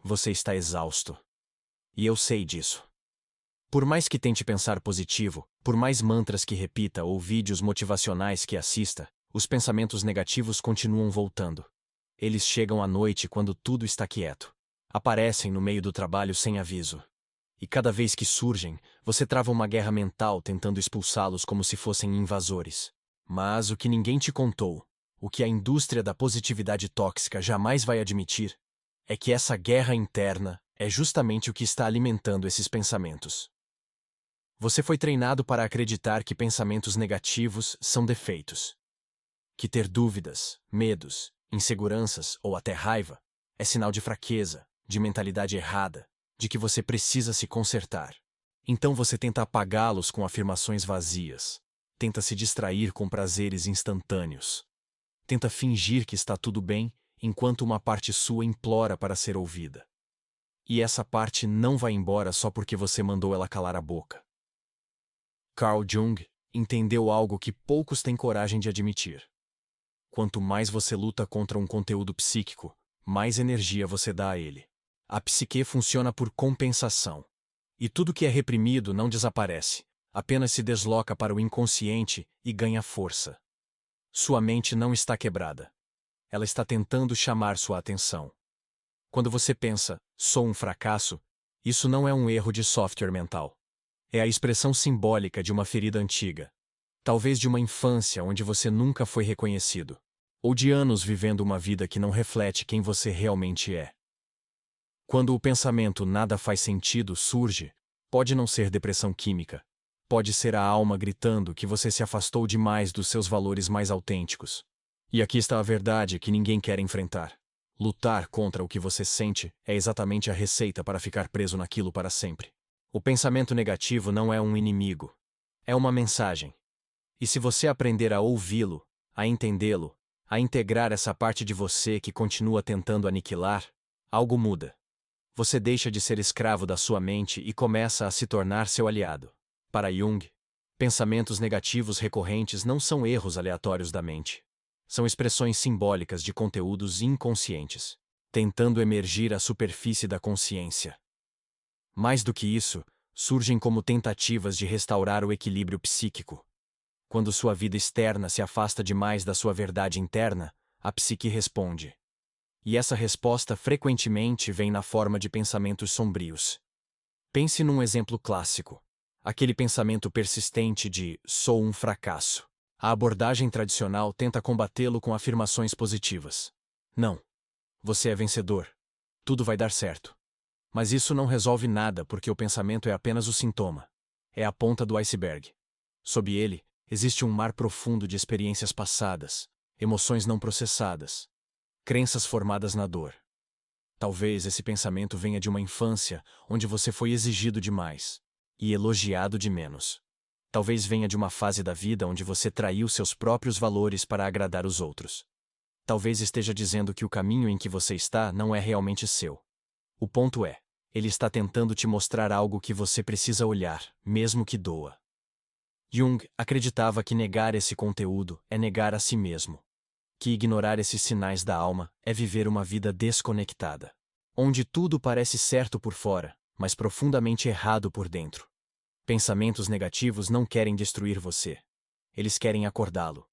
você está exausto. E eu sei disso. Por mais que tente pensar positivo, por mais mantras que repita ou vídeos motivacionais que assista, os pensamentos negativos continuam voltando. Eles chegam à noite quando tudo está quieto. Aparecem no meio do trabalho sem aviso. E cada vez que surgem, você trava uma guerra mental tentando expulsá-los como se fossem invasores. Mas o que ninguém te contou, o que a indústria da positividade tóxica jamais vai admitir, é que essa guerra interna é justamente o que está alimentando esses pensamentos. Você foi treinado para acreditar que pensamentos negativos são defeitos. Que ter dúvidas, medos, inseguranças ou até raiva é sinal de fraqueza, de mentalidade errada, de que você precisa se consertar. Então você tenta apagá-los com afirmações vazias, tenta se distrair com prazeres instantâneos, tenta fingir que está tudo bem enquanto uma parte sua implora para ser ouvida. E essa parte não vai embora só porque você mandou ela calar a boca. Carl Jung entendeu algo que poucos têm coragem de admitir. Quanto mais você luta contra um conteúdo psíquico, mais energia você dá a ele. A psique funciona por compensação. E tudo que é reprimido não desaparece, apenas se desloca para o inconsciente e ganha força. Sua mente não está quebrada. Ela está tentando chamar sua atenção. Quando você pensa, sou um fracasso, isso não é um erro de software mental. É a expressão simbólica de uma ferida antiga. Talvez de uma infância onde você nunca foi reconhecido. Ou de anos vivendo uma vida que não reflete quem você realmente é. Quando o pensamento nada faz sentido surge, pode não ser depressão química. Pode ser a alma gritando que você se afastou demais dos seus valores mais autênticos. E aqui está a verdade que ninguém quer enfrentar. Lutar contra o que você sente é exatamente a receita para ficar preso naquilo para sempre. O pensamento negativo não é um inimigo. É uma mensagem. E se você aprender a ouvi-lo, a entendê-lo, a integrar essa parte de você que continua tentando aniquilar, algo muda. Você deixa de ser escravo da sua mente e começa a se tornar seu aliado. Para Jung, pensamentos negativos recorrentes não são erros aleatórios da mente. São expressões simbólicas de conteúdos inconscientes, tentando emergir à superfície da consciência. Mais do que isso, surgem como tentativas de restaurar o equilíbrio psíquico. Quando sua vida externa se afasta demais da sua verdade interna, a psique responde. E essa resposta frequentemente vem na forma de pensamentos sombrios. Pense num exemplo clássico. Aquele pensamento persistente de sou um fracasso. A abordagem tradicional tenta combatê-lo com afirmações positivas. Não. Você é vencedor. Tudo vai dar certo. Mas isso não resolve nada porque o pensamento é apenas o sintoma. É a ponta do iceberg. Sob ele, existe um mar profundo de experiências passadas, emoções não processadas, crenças formadas na dor. Talvez esse pensamento venha de uma infância onde você foi exigido demais e elogiado de menos. Talvez venha de uma fase da vida onde você traiu seus próprios valores para agradar os outros. Talvez esteja dizendo que o caminho em que você está não é realmente seu. O ponto é, ele está tentando te mostrar algo que você precisa olhar, mesmo que doa. Jung acreditava que negar esse conteúdo é negar a si mesmo. Que ignorar esses sinais da alma é viver uma vida desconectada, onde tudo parece certo por fora, mas profundamente errado por dentro. Pensamentos negativos não querem destruir você. Eles querem acordá-lo.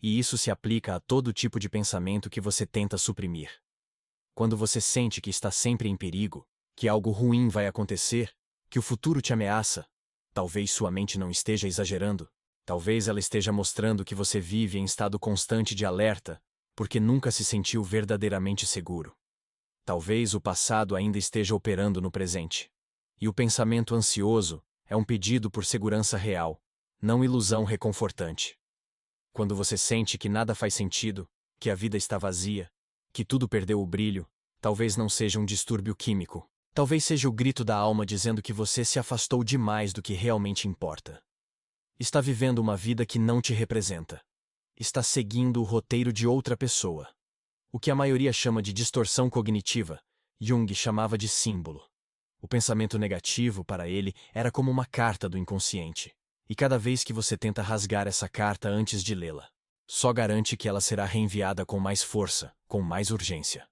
E isso se aplica a todo tipo de pensamento que você tenta suprimir. Quando você sente que está sempre em perigo, que algo ruim vai acontecer, que o futuro te ameaça, talvez sua mente não esteja exagerando, talvez ela esteja mostrando que você vive em estado constante de alerta, porque nunca se sentiu verdadeiramente seguro. Talvez o passado ainda esteja operando no presente. E o pensamento ansioso é um pedido por segurança real, não ilusão reconfortante. Quando você sente que nada faz sentido, que a vida está vazia, que tudo perdeu o brilho, talvez não seja um distúrbio químico. Talvez seja o grito da alma dizendo que você se afastou demais do que realmente importa. Está vivendo uma vida que não te representa. Está seguindo o roteiro de outra pessoa. O que a maioria chama de distorção cognitiva, Jung chamava de símbolo. O pensamento negativo, para ele, era como uma carta do inconsciente. E cada vez que você tenta rasgar essa carta antes de lê-la, só garante que ela será reenviada com mais força, com mais urgência.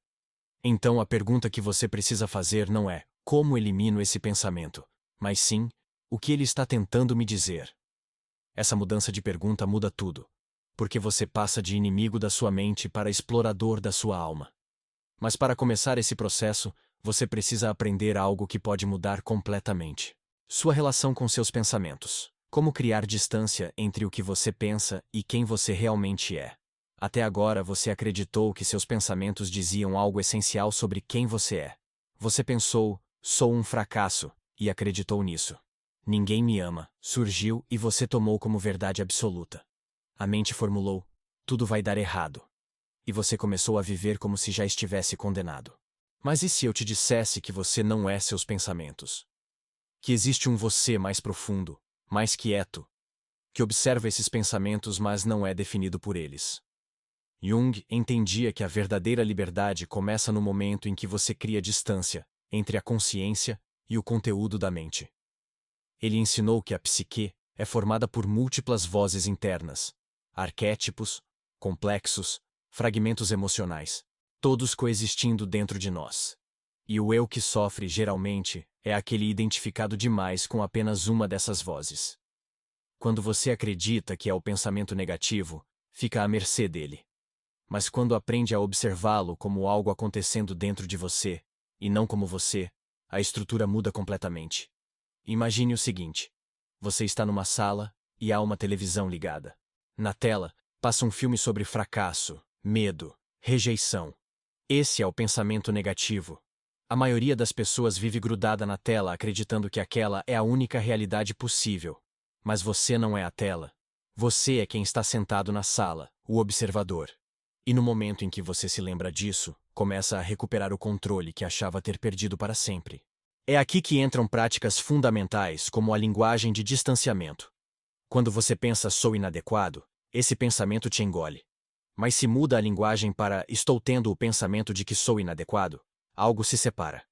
Então a pergunta que você precisa fazer não é como elimino esse pensamento, mas sim o que ele está tentando me dizer. Essa mudança de pergunta muda tudo, porque você passa de inimigo da sua mente para explorador da sua alma. Mas para começar esse processo, você precisa aprender algo que pode mudar completamente. Sua relação com seus pensamentos. Como criar distância entre o que você pensa e quem você realmente é. Até agora você acreditou que seus pensamentos diziam algo essencial sobre quem você é. Você pensou, sou um fracasso, e acreditou nisso. Ninguém me ama, surgiu e você tomou como verdade absoluta. A mente formulou, tudo vai dar errado. E você começou a viver como se já estivesse condenado. Mas e se eu te dissesse que você não é seus pensamentos? Que existe um você mais profundo, mais quieto, que observa esses pensamentos mas não é definido por eles. Jung entendia que a verdadeira liberdade começa no momento em que você cria distância entre a consciência e o conteúdo da mente. Ele ensinou que a psique é formada por múltiplas vozes internas, arquétipos, complexos, fragmentos emocionais, todos coexistindo dentro de nós. E o eu que sofre, geralmente, é aquele identificado demais com apenas uma dessas vozes. Quando você acredita que é o pensamento negativo, fica à mercê dele. Mas quando aprende a observá-lo como algo acontecendo dentro de você, e não como você, a estrutura muda completamente. Imagine o seguinte: você está numa sala e há uma televisão ligada. Na tela, passa um filme sobre fracasso, medo, rejeição. Esse é o pensamento negativo. A maioria das pessoas vive grudada na tela acreditando que aquela é a única realidade possível. Mas você não é a tela. Você é quem está sentado na sala, o observador. E no momento em que você se lembra disso, começa a recuperar o controle que achava ter perdido para sempre. É aqui que entram práticas fundamentais como a linguagem de distanciamento. Quando você pensa sou inadequado, esse pensamento te engole. Mas se muda a linguagem para estou tendo o pensamento de que sou inadequado, algo se separa.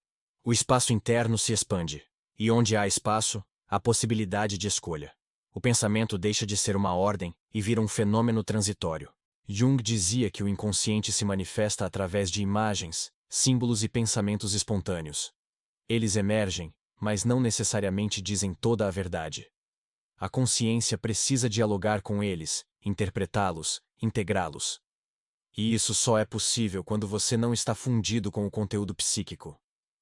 O espaço interno se expande. E onde há espaço, há possibilidade de escolha. O pensamento deixa de ser uma ordem e vira um fenômeno transitório. Jung dizia que o inconsciente se manifesta através de imagens, símbolos e pensamentos espontâneos. Eles emergem, mas não necessariamente dizem toda a verdade. A consciência precisa dialogar com eles, interpretá-los, integrá-los. E isso só é possível quando você não está fundido com o conteúdo psíquico.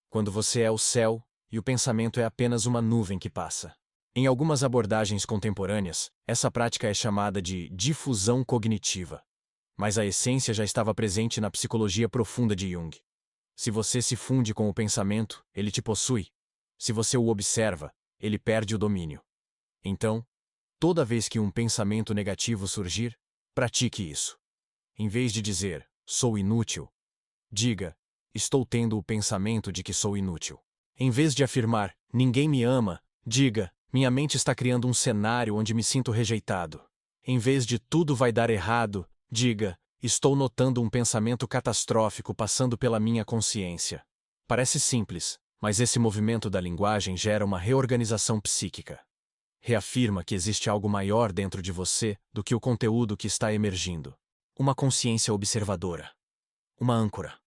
Quando você é o céu, e o pensamento é apenas uma nuvem que passa. Em algumas abordagens contemporâneas, essa prática é chamada de difusão cognitiva. Mas a essência já estava presente na psicologia profunda de Jung. Se você se funde com o pensamento, ele te possui. Se você o observa, ele perde o domínio. Então, toda vez que um pensamento negativo surgir, pratique isso. Em vez de dizer, sou inútil, diga, estou tendo o pensamento de que sou inútil. Em vez de afirmar, ninguém me ama, diga, minha mente está criando um cenário onde me sinto rejeitado. Em vez de tudo vai dar errado, diga, estou notando um pensamento catastrófico passando pela minha consciência. Parece simples, mas esse movimento da linguagem gera uma reorganização psíquica. Reafirma que existe algo maior dentro de você do que o conteúdo que está emergindo. Uma consciência observadora. Uma âncora.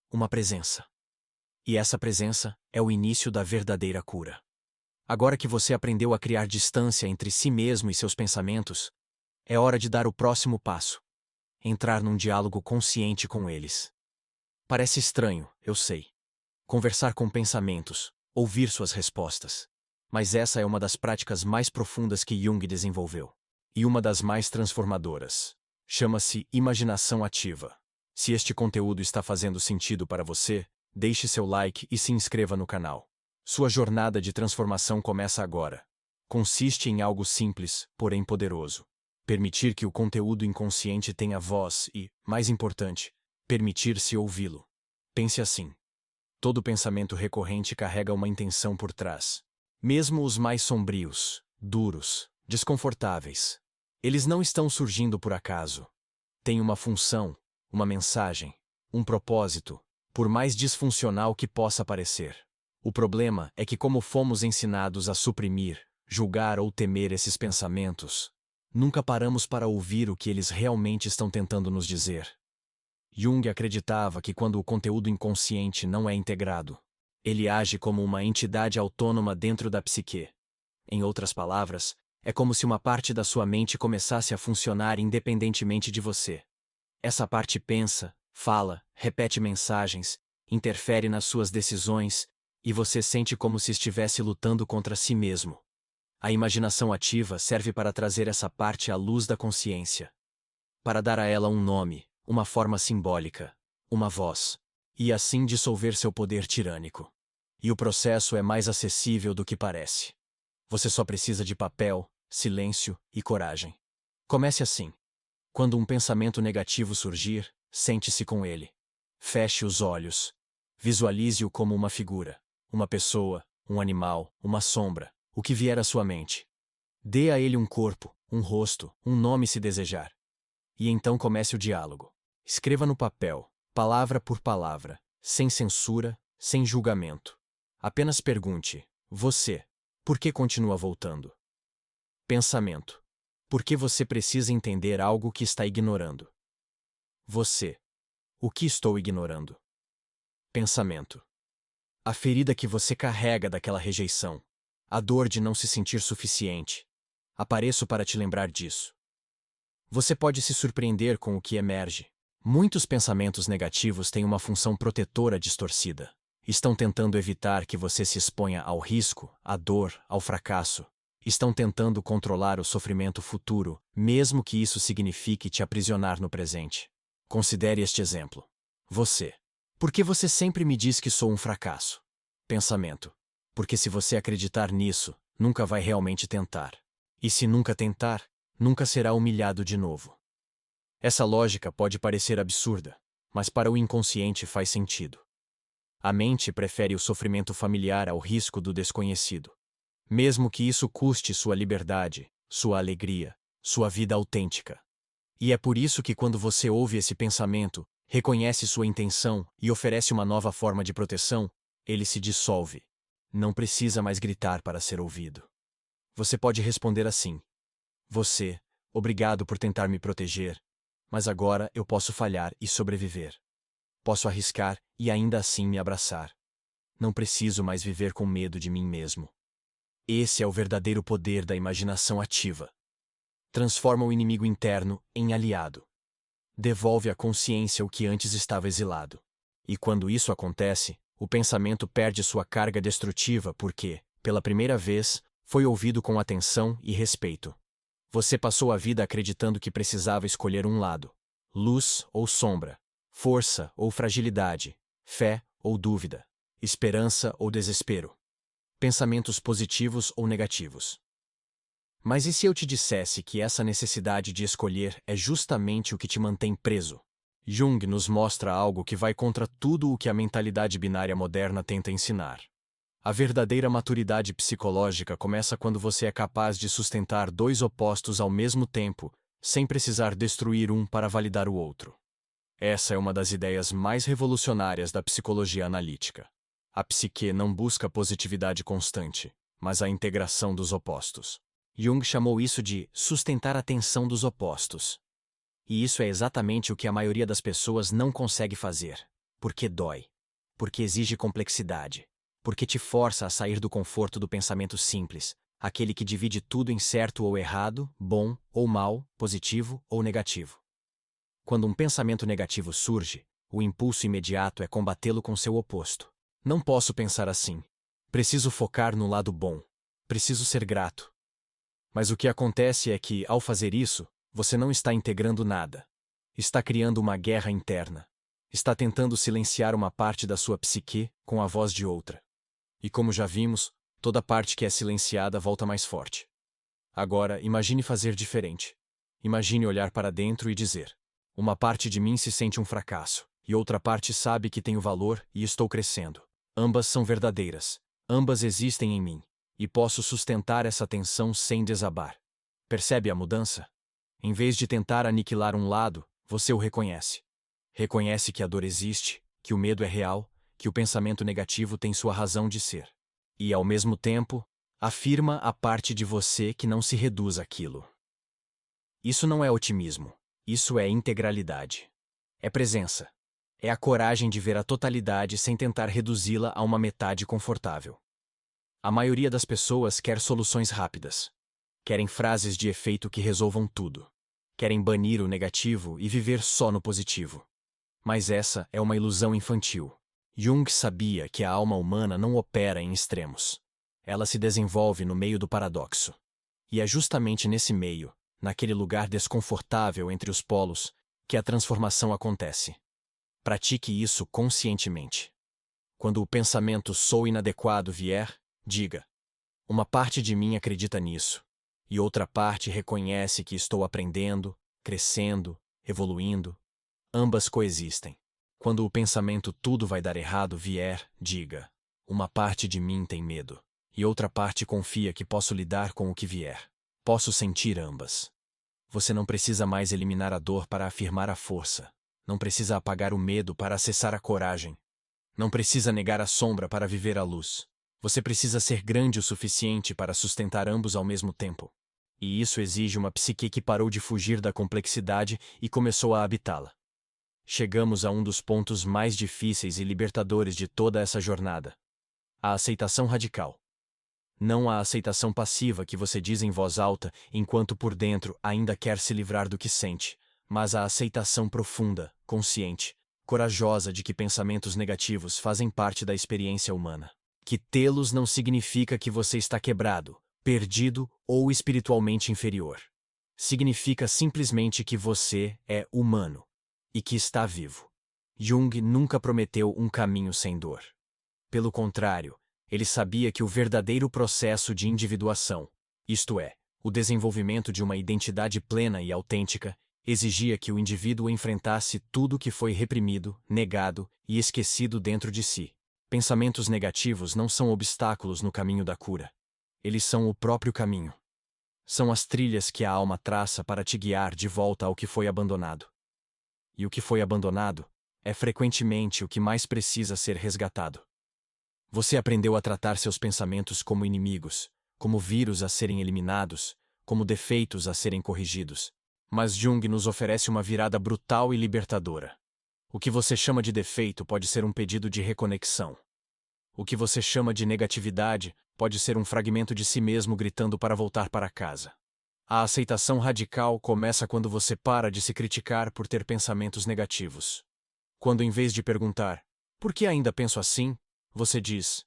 Uma presença. E essa presença é o início da verdadeira cura. Agora que você aprendeu a criar distância entre si mesmo e seus pensamentos, é hora de dar o próximo passo. Entrar num diálogo consciente com eles. Parece estranho, eu sei. Conversar com pensamentos, ouvir suas respostas. Mas essa é uma das práticas mais profundas que Jung desenvolveu. E uma das mais transformadoras. Chama-se imaginação ativa. Se este conteúdo está fazendo sentido para você, deixe seu like e se inscreva no canal. Sua jornada de transformação começa agora. Consiste em algo simples, porém poderoso. Permitir que o conteúdo inconsciente tenha voz e, mais importante, permitir-se ouvi-lo. Pense assim. Todo pensamento recorrente carrega uma intenção por trás. Mesmo os mais sombrios, duros, desconfortáveis. Eles não estão surgindo por acaso. Têm uma função, uma mensagem, um propósito, por mais disfuncional que possa parecer. O problema é que, como fomos ensinados a suprimir, julgar ou temer esses pensamentos, nunca paramos para ouvir o que eles realmente estão tentando nos dizer. Jung acreditava que quando o conteúdo inconsciente não é integrado, ele age como uma entidade autônoma dentro da psique. Em outras palavras, é como se uma parte da sua mente começasse a funcionar independentemente de você. Essa parte pensa, fala, repete mensagens, interfere nas suas decisões, e você sente como se estivesse lutando contra si mesmo. A imaginação ativa serve para trazer essa parte à luz da consciência, para dar a ela um nome, uma forma simbólica, uma voz, e assim dissolver seu poder tirânico. E o processo é mais acessível do que parece. Você só precisa de papel, silêncio e coragem. Comece assim. Quando um pensamento negativo surgir, sente-se com ele. Feche os olhos. Visualize-o como uma figura, uma pessoa, um animal, uma sombra, o que vier à sua mente. Dê a ele um corpo, um rosto, um nome se desejar. E então comece o diálogo. Escreva no papel, palavra por palavra, sem censura, sem julgamento. Apenas pergunte: você, por que continua voltando? Pensamento: por que você precisa entender algo que está ignorando? Você: o que estou ignorando? Pensamento: a ferida que você carrega daquela rejeição, a dor de não se sentir suficiente. Apareço para te lembrar disso. Você pode se surpreender com o que emerge. Muitos pensamentos negativos têm uma função protetora distorcida. Estão tentando evitar que você se exponha ao risco, à dor, ao fracasso. Estão tentando controlar o sofrimento futuro, mesmo que isso signifique te aprisionar no presente. Considere este exemplo. Você: por que você sempre me diz que sou um fracasso? Pensamento: porque se você acreditar nisso, nunca vai realmente tentar. E se nunca tentar, nunca será humilhado de novo. Essa lógica pode parecer absurda, mas para o inconsciente faz sentido. A mente prefere o sofrimento familiar ao risco do desconhecido, mesmo que isso custe sua liberdade, sua alegria, sua vida autêntica. E é por isso que quando você ouve esse pensamento, reconhece sua intenção e oferece uma nova forma de proteção, ele se dissolve. Não precisa mais gritar para ser ouvido. Você pode responder assim: você, obrigado por tentar me proteger, mas agora eu posso falhar e sobreviver. Posso arriscar e ainda assim me abraçar. Não preciso mais viver com medo de mim mesmo. Esse é o verdadeiro poder da imaginação ativa. Transforma o inimigo interno em aliado. Devolve à consciência o que antes estava exilado. E quando isso acontece, o pensamento perde sua carga destrutiva porque, pela primeira vez, foi ouvido com atenção e respeito. Você passou a vida acreditando que precisava escolher um lado: luz ou sombra, força ou fragilidade, fé ou dúvida, esperança ou desespero, pensamentos positivos ou negativos. Mas e se eu te dissesse que essa necessidade de escolher é justamente o que te mantém preso? Jung nos mostra algo que vai contra tudo o que a mentalidade binária moderna tenta ensinar. A verdadeira maturidade psicológica começa quando você é capaz de sustentar dois opostos ao mesmo tempo, sem precisar destruir um para validar o outro. Essa é uma das ideias mais revolucionárias da psicologia analítica. A psique não busca positividade constante, mas a integração dos opostos. Jung chamou isso de sustentar a tensão dos opostos. E isso é exatamente o que a maioria das pessoas não consegue fazer. Porque dói. Porque exige complexidade. Porque te força a sair do conforto do pensamento simples, aquele que divide tudo em certo ou errado, bom ou mal, positivo ou negativo. Quando um pensamento negativo surge, o impulso imediato é combatê-lo com seu oposto. Não posso pensar assim. Preciso focar no lado bom. Preciso ser grato. Mas o que acontece é que, ao fazer isso, você não está integrando nada. Está criando uma guerra interna. Está tentando silenciar uma parte da sua psique com a voz de outra. E como já vimos, toda parte que é silenciada volta mais forte. Agora, imagine fazer diferente. Imagine olhar para dentro e dizer: uma parte de mim se sente um fracasso, e outra parte sabe que tenho valor e estou crescendo. Ambas são verdadeiras. Ambas existem em mim. E posso sustentar essa tensão sem desabar. Percebe a mudança? Em vez de tentar aniquilar um lado, você o reconhece. Reconhece que a dor existe, que o medo é real, que o pensamento negativo tem sua razão de ser. E, ao mesmo tempo, afirma a parte de você que não se reduz àquilo. Isso não é otimismo. Isso é integralidade. É presença. É a coragem de ver a totalidade sem tentar reduzi-la a uma metade confortável. A maioria das pessoas quer soluções rápidas. Querem frases de efeito que resolvam tudo. Querem banir o negativo e viver só no positivo. Mas essa é uma ilusão infantil. Jung sabia que a alma humana não opera em extremos. Ela se desenvolve no meio do paradoxo. E é justamente nesse meio, naquele lugar desconfortável entre os polos, que a transformação acontece. Pratique isso conscientemente. Quando o pensamento "sou inadequado" vier, diga: uma parte de mim acredita nisso, e outra parte reconhece que estou aprendendo, crescendo, evoluindo. Ambas coexistem. Quando o pensamento "tudo vai dar errado" vier, diga: uma parte de mim tem medo, e outra parte confia que posso lidar com o que vier. Posso sentir ambas. Você não precisa mais eliminar a dor para afirmar a força. Não precisa apagar o medo para acessar a coragem. Não precisa negar a sombra para viver a luz. Você precisa ser grande o suficiente para sustentar ambos ao mesmo tempo. E isso exige uma psique que parou de fugir da complexidade e começou a habitá-la. Chegamos a um dos pontos mais difíceis e libertadores de toda essa jornada: a aceitação radical. Não a aceitação passiva que você diz em voz alta enquanto por dentro ainda quer se livrar do que sente, mas a aceitação profunda, consciente, corajosa de que pensamentos negativos fazem parte da experiência humana. Que tê-los não significa que você está quebrado, perdido ou espiritualmente inferior. Significa simplesmente que você é humano e que está vivo. Jung nunca prometeu um caminho sem dor. Pelo contrário, ele sabia que o verdadeiro processo de individuação, isto é, o desenvolvimento de uma identidade plena e autêntica, exigia que o indivíduo enfrentasse tudo que foi reprimido, negado e esquecido dentro de si. Pensamentos negativos não são obstáculos no caminho da cura. Eles são o próprio caminho. São as trilhas que a alma traça para te guiar de volta ao que foi abandonado. E o que foi abandonado é frequentemente o que mais precisa ser resgatado. Você aprendeu a tratar seus pensamentos como inimigos, como vírus a serem eliminados, como defeitos a serem corrigidos. Mas Jung nos oferece uma virada brutal e libertadora. O que você chama de defeito pode ser um pedido de reconexão. O que você chama de negatividade pode ser um fragmento de si mesmo gritando para voltar para casa. A aceitação radical começa quando você para de se criticar por ter pensamentos negativos. Quando, em vez de perguntar, "por que ainda penso assim?", você diz,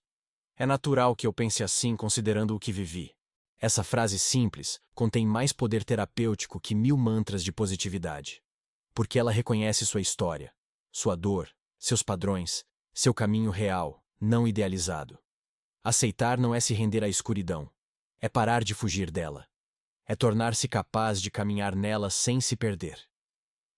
"é natural que eu pense assim considerando o que vivi." Essa frase simples contém mais poder terapêutico que 1000 mantras de positividade. Porque ela reconhece sua história, sua dor, seus padrões, seu caminho real, não idealizado. Aceitar não é se render à escuridão. É parar de fugir dela. É tornar-se capaz de caminhar nela sem se perder.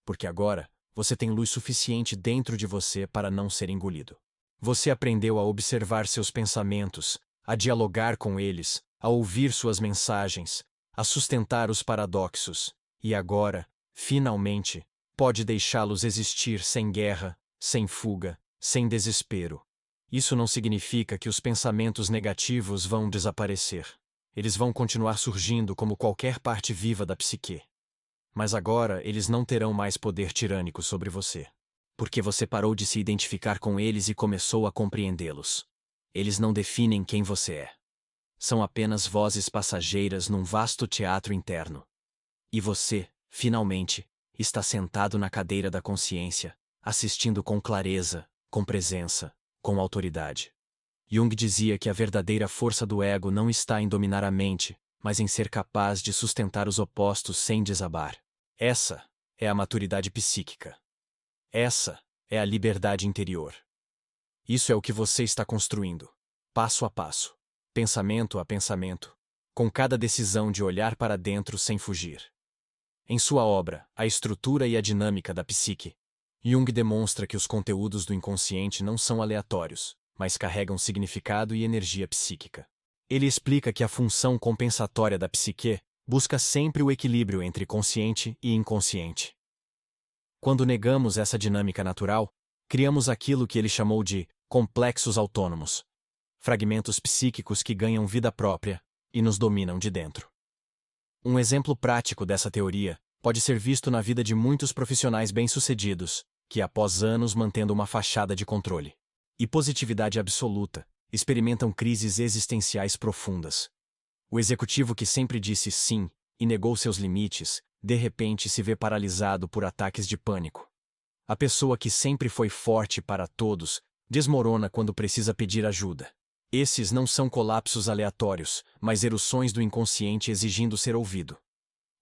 Porque agora, você tem luz suficiente dentro de você para não ser engolido. Você aprendeu a observar seus pensamentos, a dialogar com eles, a ouvir suas mensagens, a sustentar os paradoxos, e agora, finalmente, pode deixá-los existir sem guerra, sem fuga, sem desespero. Isso não significa que os pensamentos negativos vão desaparecer. Eles vão continuar surgindo como qualquer parte viva da psique. Mas agora eles não terão mais poder tirânico sobre você. Porque você parou de se identificar com eles e começou a compreendê-los. Eles não definem quem você é. São apenas vozes passageiras num vasto teatro interno. E você, finalmente, está sentado na cadeira da consciência, assistindo com clareza, com presença, com autoridade. Jung dizia que a verdadeira força do ego não está em dominar a mente, mas em ser capaz de sustentar os opostos sem desabar. Essa é a maturidade psíquica. Essa é a liberdade interior. Isso é o que você está construindo, passo a passo, pensamento a pensamento, com cada decisão de olhar para dentro sem fugir. Em sua obra, A Estrutura e a Dinâmica da Psique, Jung demonstra que os conteúdos do inconsciente não são aleatórios, mas carregam significado e energia psíquica. Ele explica que a função compensatória da psique busca sempre o equilíbrio entre consciente e inconsciente. Quando negamos essa dinâmica natural, criamos aquilo que ele chamou de complexos autônomos, fragmentos psíquicos que ganham vida própria e nos dominam de dentro. Um exemplo prático dessa teoria pode ser visto na vida de muitos profissionais bem-sucedidos, que após anos mantendo uma fachada de controle e positividade absoluta, experimentam crises existenciais profundas. O executivo que sempre disse sim e negou seus limites, de repente se vê paralisado por ataques de pânico. A pessoa que sempre foi forte para todos, desmorona quando precisa pedir ajuda. Esses não são colapsos aleatórios, mas erupções do inconsciente exigindo ser ouvido.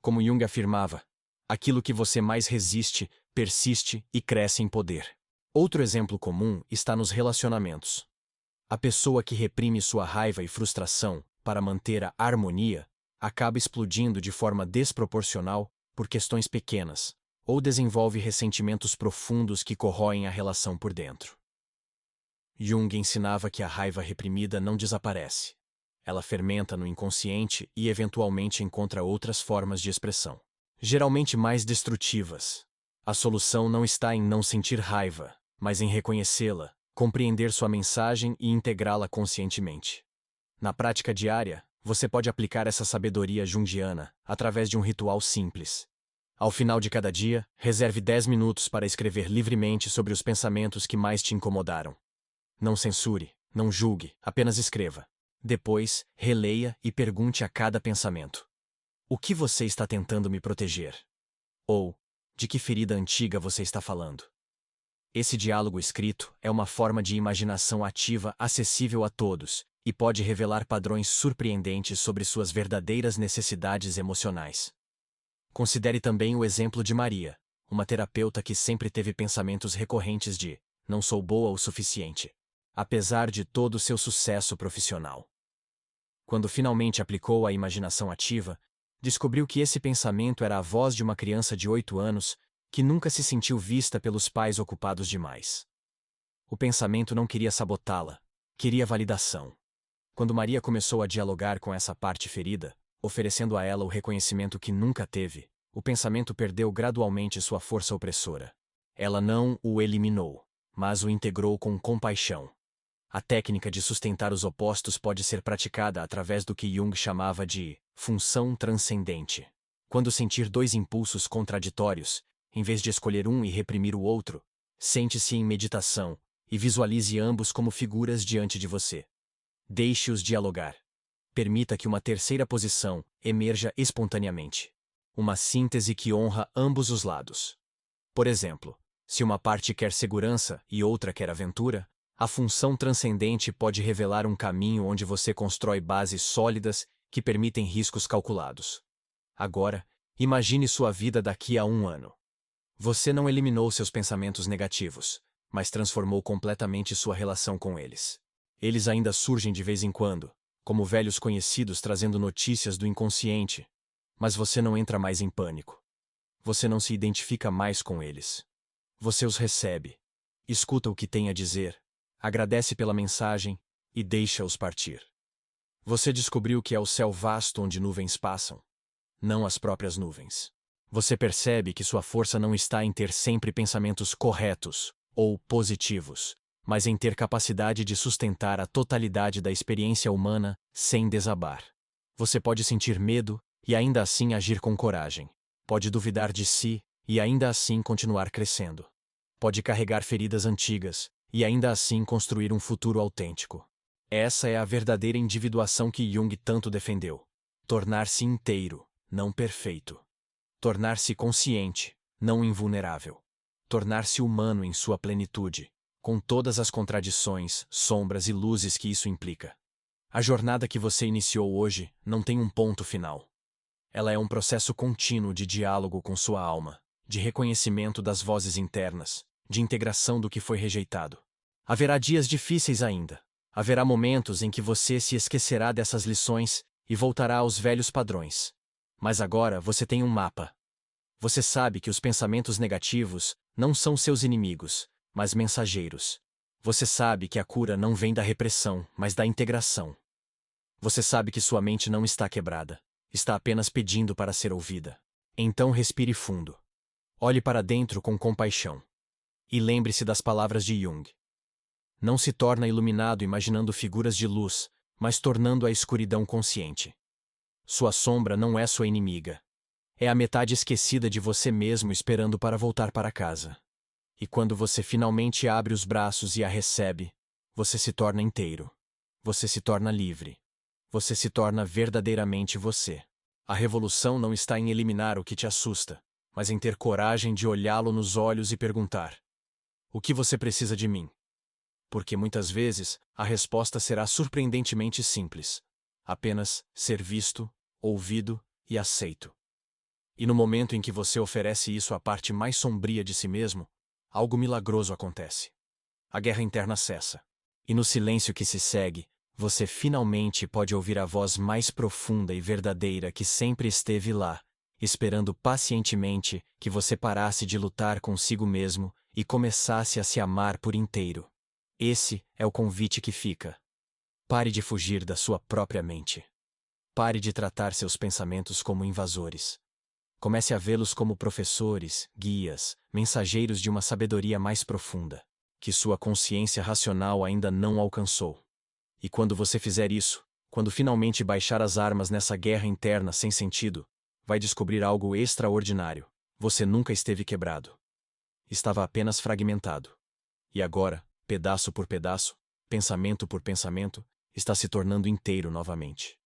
Como Jung afirmava, aquilo que você mais resiste, persiste e cresce em poder. Outro exemplo comum está nos relacionamentos. A pessoa que reprime sua raiva e frustração para manter a harmonia acaba explodindo de forma desproporcional por questões pequenas, ou desenvolve ressentimentos profundos que corroem a relação por dentro. Jung ensinava que a raiva reprimida não desaparece. Ela fermenta no inconsciente e eventualmente encontra outras formas de expressão, geralmente mais destrutivas. A solução não está em não sentir raiva, mas em reconhecê-la, compreender sua mensagem e integrá-la conscientemente. Na prática diária, você pode aplicar essa sabedoria junguiana através de um ritual simples. Ao final de cada dia, reserve 10 minutos para escrever livremente sobre os pensamentos que mais te incomodaram. Não censure, não julgue, apenas escreva. Depois, releia e pergunte a cada pensamento: o que você está tentando me proteger? Ou, de que ferida antiga você está falando? Esse diálogo escrito é uma forma de imaginação ativa acessível a todos e pode revelar padrões surpreendentes sobre suas verdadeiras necessidades emocionais. Considere também o exemplo de Maria, uma terapeuta que sempre teve pensamentos recorrentes de não sou boa o suficiente, apesar de todo o seu sucesso profissional. Quando finalmente aplicou a imaginação ativa, descobriu que esse pensamento era a voz de uma criança de 8 anos que nunca se sentiu vista pelos pais ocupados demais. O pensamento não queria sabotá-la, queria validação. Quando Maria começou a dialogar com essa parte ferida, oferecendo a ela o reconhecimento que nunca teve, o pensamento perdeu gradualmente sua força opressora. Ela não o eliminou, mas o integrou com compaixão. A técnica de sustentar os opostos pode ser praticada através do que Jung chamava de função transcendente. Quando sentir dois impulsos contraditórios, em vez de escolher um e reprimir o outro, sente-se em meditação e visualize ambos como figuras diante de você. Deixe-os dialogar. Permita que uma terceira posição emerja espontaneamente. Uma síntese que honra ambos os lados. Por exemplo, se uma parte quer segurança e outra quer aventura, a função transcendente pode revelar um caminho onde você constrói bases sólidas que permitem riscos calculados. Agora, imagine sua vida daqui a 1 ano. Você não eliminou seus pensamentos negativos, mas transformou completamente sua relação com eles. Eles ainda surgem de vez em quando, como velhos conhecidos trazendo notícias do inconsciente, mas você não entra mais em pânico. Você não se identifica mais com eles. Você os recebe, escuta o que tem a dizer, agradece pela mensagem e deixa-os partir. Você descobriu que é o céu vasto onde nuvens passam, não as próprias nuvens. Você percebe que sua força não está em ter sempre pensamentos corretos ou positivos, mas em ter capacidade de sustentar a totalidade da experiência humana sem desabar. Você pode sentir medo e ainda assim agir com coragem. Pode duvidar de si e ainda assim continuar crescendo. Pode carregar feridas antigas e ainda assim construir um futuro autêntico. Essa é a verdadeira individuação que Jung tanto defendeu. Tornar-se inteiro, não perfeito. Tornar-se consciente, não invulnerável. Tornar-se humano em sua plenitude, com todas as contradições, sombras e luzes que isso implica. A jornada que você iniciou hoje não tem um ponto final. Ela é um processo contínuo de diálogo com sua alma, de reconhecimento das vozes internas, de integração do que foi rejeitado. Haverá dias difíceis ainda. Haverá momentos em que você se esquecerá dessas lições e voltará aos velhos padrões. Mas agora você tem um mapa. Você sabe que os pensamentos negativos não são seus inimigos, mas mensageiros. Você sabe que a cura não vem da repressão, mas da integração. Você sabe que sua mente não está quebrada, está apenas pedindo para ser ouvida. Então respire fundo. Olhe para dentro com compaixão. E lembre-se das palavras de Jung. Não se torna iluminado imaginando figuras de luz, mas tornando a escuridão consciente. Sua sombra não é sua inimiga. É a metade esquecida de você mesmo esperando para voltar para casa. E quando você finalmente abre os braços e a recebe, você se torna inteiro. Você se torna livre. Você se torna verdadeiramente você. A revolução não está em eliminar o que te assusta, mas em ter coragem de olhá-lo nos olhos e perguntar: o que você precisa de mim? Porque muitas vezes a resposta será surpreendentemente simples: apenas ser visto, ouvido e aceito. E no momento em que você oferece isso à parte mais sombria de si mesmo, algo milagroso acontece. A guerra interna cessa. E no silêncio que se segue, você finalmente pode ouvir a voz mais profunda e verdadeira que sempre esteve lá, esperando pacientemente que você parasse de lutar consigo mesmo e começasse a se amar por inteiro. Esse é o convite que fica. Pare de fugir da sua própria mente. Pare de tratar seus pensamentos como invasores. Comece a vê-los como professores, guias, mensageiros de uma sabedoria mais profunda, que sua consciência racional ainda não alcançou. E quando você fizer isso, quando finalmente baixar as armas nessa guerra interna sem sentido, vai descobrir algo extraordinário. Você nunca esteve quebrado. Estava apenas fragmentado. E agora, pedaço por pedaço, pensamento por pensamento, está se tornando inteiro novamente.